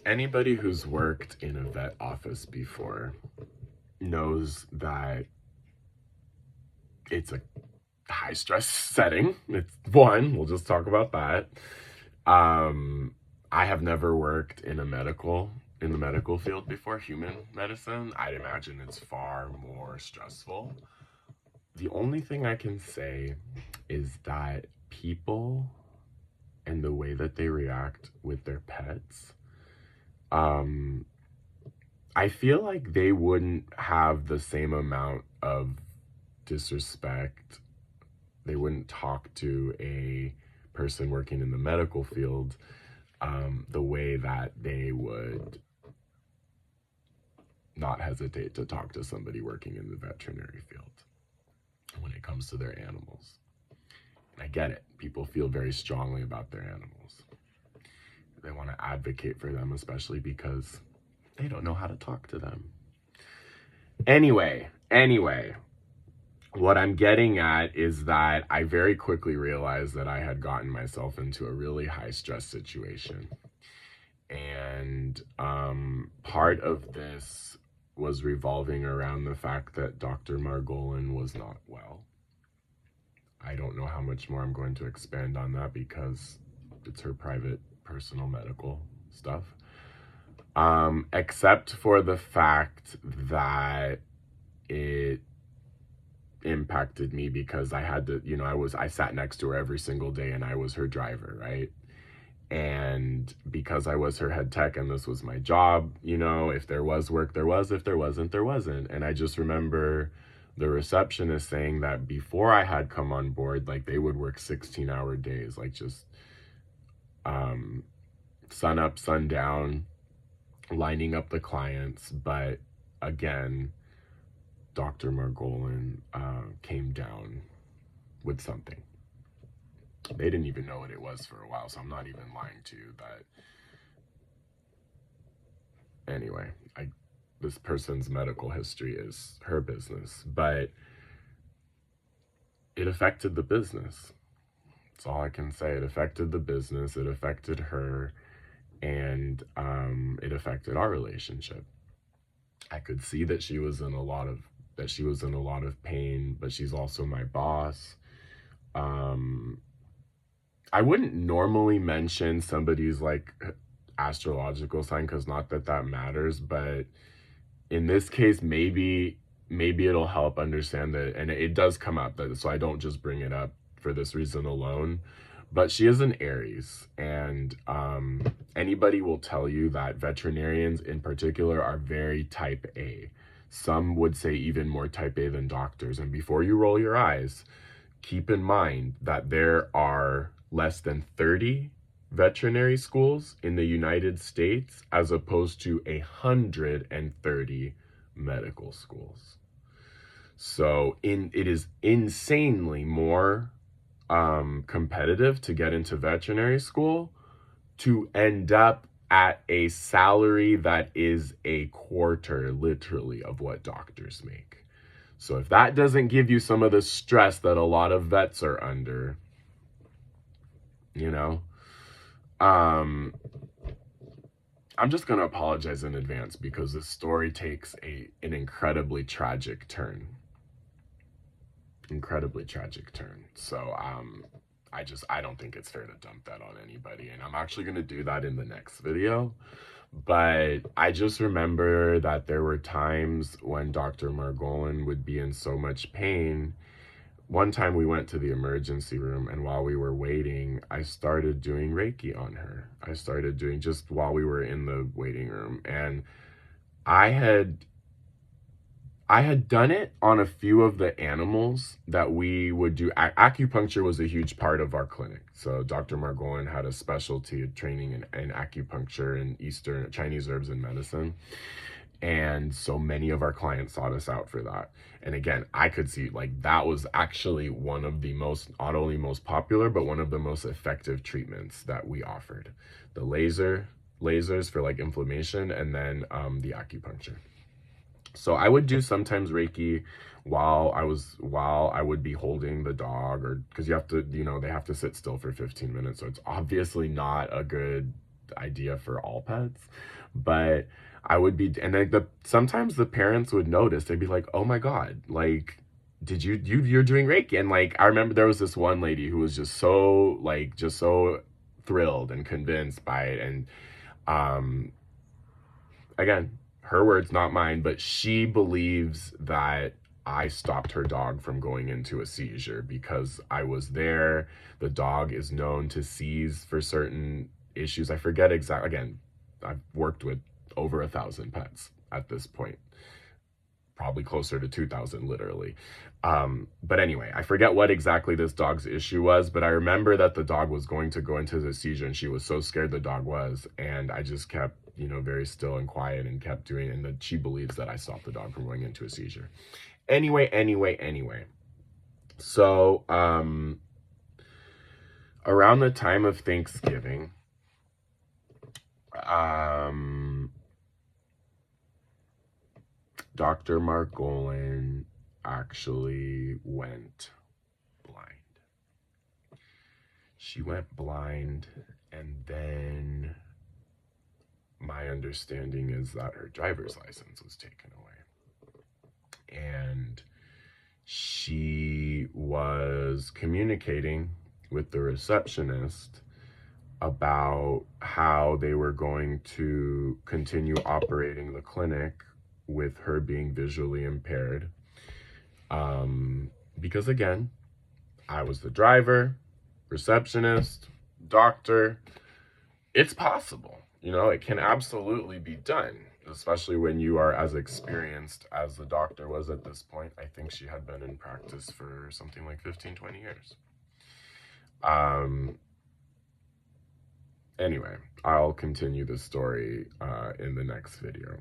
Anybody who's worked in a vet office before knows that it's a high stress setting. It's one, we'll just talk about that. I have never worked in the medical field before, human medicine. I'd imagine it's far more stressful. The only thing I can say is that people and the way that they react with their pets, I feel like they wouldn't have the same amount of disrespect. They wouldn't talk to a person working in the medical field the way that they would not hesitate to talk to somebody working in the veterinary field when it comes to their animals. And I get it. People feel very strongly about their animals. They want to advocate for them, especially because they don't know how to talk to them. Anyway, what I'm getting at is that I very quickly realized that I had gotten myself into a really high stress situation. And part of this was revolving around the fact that Dr. Margolin was not well. I don't know how much more I'm going to expand on that because it's her private, personal medical stuff. Except for the fact that it impacted me because I had to, I sat next to her every single day and I was her driver, right? And because I was her head tech and this was my job, if there was work, there was. If there wasn't, there wasn't. And I just remember the receptionist saying that before I had come on board, like they would work 16-hour days, like just sun up, sun down, lining up the clients. But again, Dr. Margolin came down with something. They didn't even know what it was for a while, so I'm not even lying to you that. Anyway, this person's medical history is her business, but it affected the business. That's all I can say. It affected the business, it affected her, and it affected our relationship. I could see that she was in a lot of pain, but she's also my boss. I wouldn't normally mention somebody's like astrological sign because not that that matters, but in this case, maybe it'll help understand that, and it does come up, so I don't just bring it up for this reason alone. But she is an Aries, and anybody will tell you that veterinarians in particular are very type A. Some would say even more type A than doctors. And before you roll your eyes, keep in mind that there are less than 30 veterinary schools in the United States as opposed to 130 medical schools. So it is insanely more competitive to get into veterinary school to end up at a salary that is a quarter, literally, of what doctors make. So if that doesn't give you some of the stress that a lot of vets are under, I'm just going to apologize in advance because this story takes an incredibly tragic turn. So I don't think it's fair to dump that on anybody, and I'm actually going to do that in the next video. But I just remember that there were times when Dr. Margolin would be in so much pain. One time we went to the emergency room, and while we were waiting, I started doing Reiki on her. I started doing just while we were in the waiting room, and I had done it on a few of the animals that we would do. Acupuncture was a huge part of our clinic. So Dr. Margolin had a specialty of training in acupuncture and Eastern Chinese herbs and medicine. And so many of our clients sought us out for that. And again, I could see like that was actually one of the most, not only most popular, but one of the most effective treatments that we offered. The lasers for like inflammation, and then the acupuncture. So I would do sometimes Reiki while I would be holding the dog, or because you have to, they have to sit still for 15 minutes. So it's obviously not a good idea for all pets. But I would be, and then sometimes the parents would notice. They'd be like, "Oh my God, like, did you're doing Reiki?" And like, I remember there was this one lady who was just so thrilled and convinced by it. And um, again, her words, not mine, but she believes that I stopped her dog from going into a seizure because I was there. The dog is known to seize for certain issues. I forget exactly. Again, I've worked with over 1,000 pets at this point, probably closer to 2,000 literally. But anyway, I forget what exactly this dog's issue was, but I remember that the dog was going to go into the seizure, and she was so scared the dog was, and I just kept, very still and quiet and kept doing it, and that she believes that I stopped the dog from going into a seizure. Anyway. So, around the time of Thanksgiving, Dr. Margolin actually went blind. She went blind, and then my understanding is that her driver's license was taken away. And she was communicating with the receptionist about how they were going to continue operating the clinic with her being visually impaired. Because again, I was the driver, receptionist, doctor. It's possible, it can absolutely be done, especially when you are as experienced as the doctor was at this point. I think she had been in practice for something like 15, 20 years. Anyway, I'll continue the story in the next video.